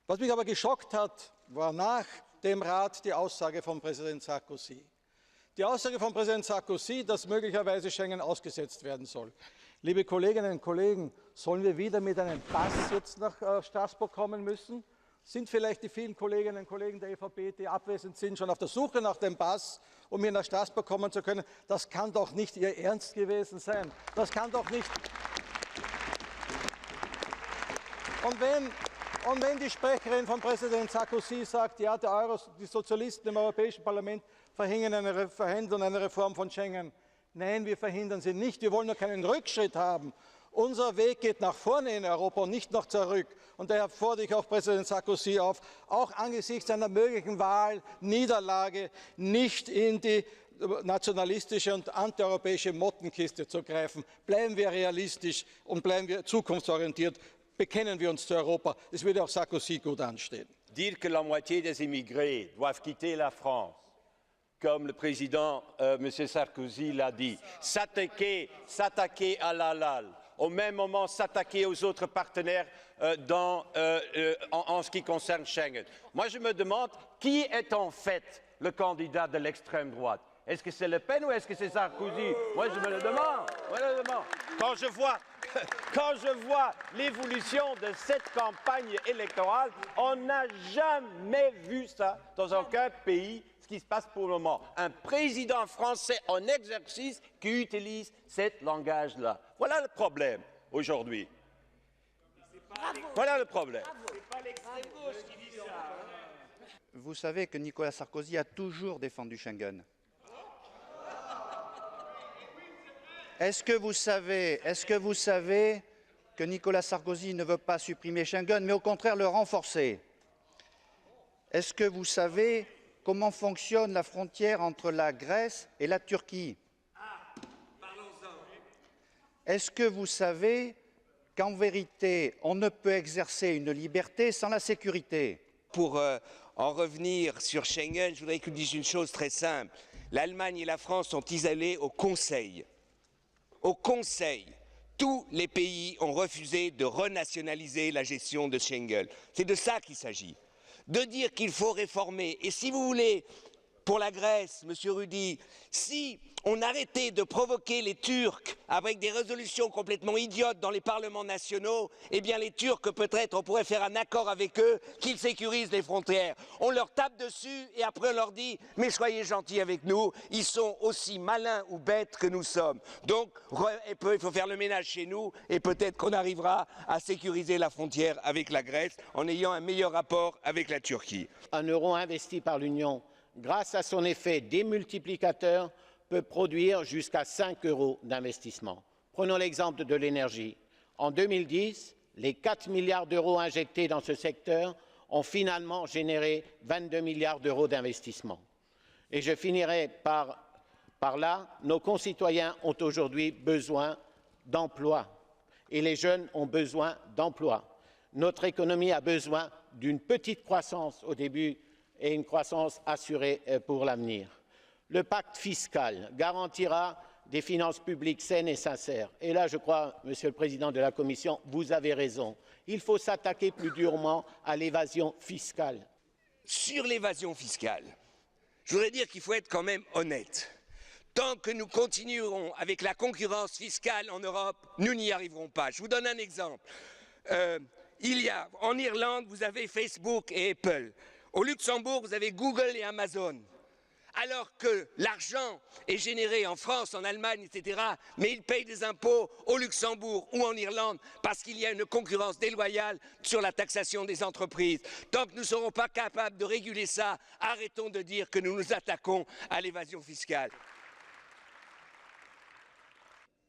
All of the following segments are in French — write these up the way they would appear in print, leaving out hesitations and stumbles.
Was mich aber geschockt hat, war nach dem Rat die Aussage von Präsident Sarkozy. Die Aussage von Präsident Sarkozy, dass möglicherweise Schengen ausgesetzt werden soll. Liebe Kolleginnen und Kollegen, sollen wir wieder mit einem Pass jetzt nach Straßburg kommen müssen? Sind vielleicht die vielen Kolleginnen und Kollegen der ÖVP, die abwesend sind, schon auf der Suche nach dem Pass, um hier nach Straßburg kommen zu können? Das kann doch nicht Ihr Ernst gewesen sein. Das kann doch nicht. Und wenn die Sprecherin von Präsident Sarkozy sagt, ja, die Sozialisten im Europäischen Parlament verhindern eine Reform von Schengen. Nein, wir verhindern sie nicht. Wir wollen nur keinen Rückschritt haben. Unser Weg geht nach vorne in Europa und nicht noch zurück. Und daher fordere ich auch Präsident Sarkozy auf, auch angesichts einer möglichen Wahlniederlage nicht in die nationalistische und antieuropäische Mottenkiste zu greifen. Bleiben wir realistisch und bleiben wir zukunftsorientiert. Bekennen wir uns zu Europa. Das würde auch Sarkozy gut anstehen. Dire que la moitié des immigrés doivent quitter la France, comme le président M. Sarkozy l'a dit, s'attaquer à l'halal, au même moment s'attaquer aux autres partenaires en ce qui concerne Schengen. Moi, je me demande qui est en fait le candidat de l'extrême droite. Est-ce que c'est Le Pen ou est-ce que c'est Sarkozy? Moi, je me le demande. Quand je vois l'évolution de cette campagne électorale, on n'a jamais vu ça dans aucun pays, ce qui se passe pour le moment. Un président français en exercice qui utilise ce langage-là. Voilà le problème aujourd'hui. Voilà le problème. Vous savez que Nicolas Sarkozy a toujours défendu Schengen. Est-ce que vous savez que Nicolas Sarkozy ne veut pas supprimer Schengen, mais au contraire le renforcer? Est-ce que vous savez comment fonctionne la frontière entre la Grèce et la Turquie? Est-ce que vous savez qu'en vérité, on ne peut exercer une liberté sans la sécurité? Pour en revenir sur Schengen, je voudrais que vous dise une chose très simple. L'Allemagne et la France sont isolées au Conseil. Au Conseil, tous les pays ont refusé de renationaliser la gestion de Schengen. C'est de ça qu'il s'agit. De dire qu'il faut réformer. Et si vous voulez, pour la Grèce, Monsieur Rudy, si on arrêtait de provoquer les Turcs avec des résolutions complètement idiotes dans les parlements nationaux, eh bien les Turcs, peut-être, on pourrait faire un accord avec eux qu'ils sécurisent les frontières. On leur tape dessus et après on leur dit « mais soyez gentils avec nous, ils sont aussi malins ou bêtes que nous sommes ». Donc il faut faire le ménage chez nous et peut-être qu'on arrivera à sécuriser la frontière avec la Grèce en ayant un meilleur rapport avec la Turquie. Un euro investi par l'Union, grâce à son effet démultiplicateur, peut produire jusqu'à 5 euros d'investissement. Prenons l'exemple de l'énergie. En 2010, les 4 milliards d'euros injectés dans ce secteur ont finalement généré 22 milliards d'euros d'investissement. Et je finirai par là, nos concitoyens ont aujourd'hui besoin d'emploi et les jeunes ont besoin d'emploi. Notre économie a besoin d'une petite croissance au début et une croissance assurée pour l'avenir. Le pacte fiscal garantira des finances publiques saines et sincères. Et là, je crois, Monsieur le Président de la Commission, vous avez raison. Il faut s'attaquer plus durement à l'évasion fiscale. Sur l'évasion fiscale, je voudrais dire qu'il faut être quand même honnête. Tant que nous continuerons avec la concurrence fiscale en Europe, nous n'y arriverons pas. Je vous donne un exemple. En Irlande, vous avez Facebook et Apple. Au Luxembourg, vous avez Google et Amazon. Alors que l'argent est généré en France, en Allemagne, etc., mais ils payent des impôts au Luxembourg ou en Irlande parce qu'il y a une concurrence déloyale sur la taxation des entreprises. Tant que nous ne serons pas capables de réguler ça, arrêtons de dire que nous nous attaquons à l'évasion fiscale.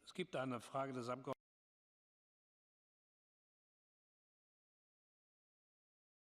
Es gibt eine Frage des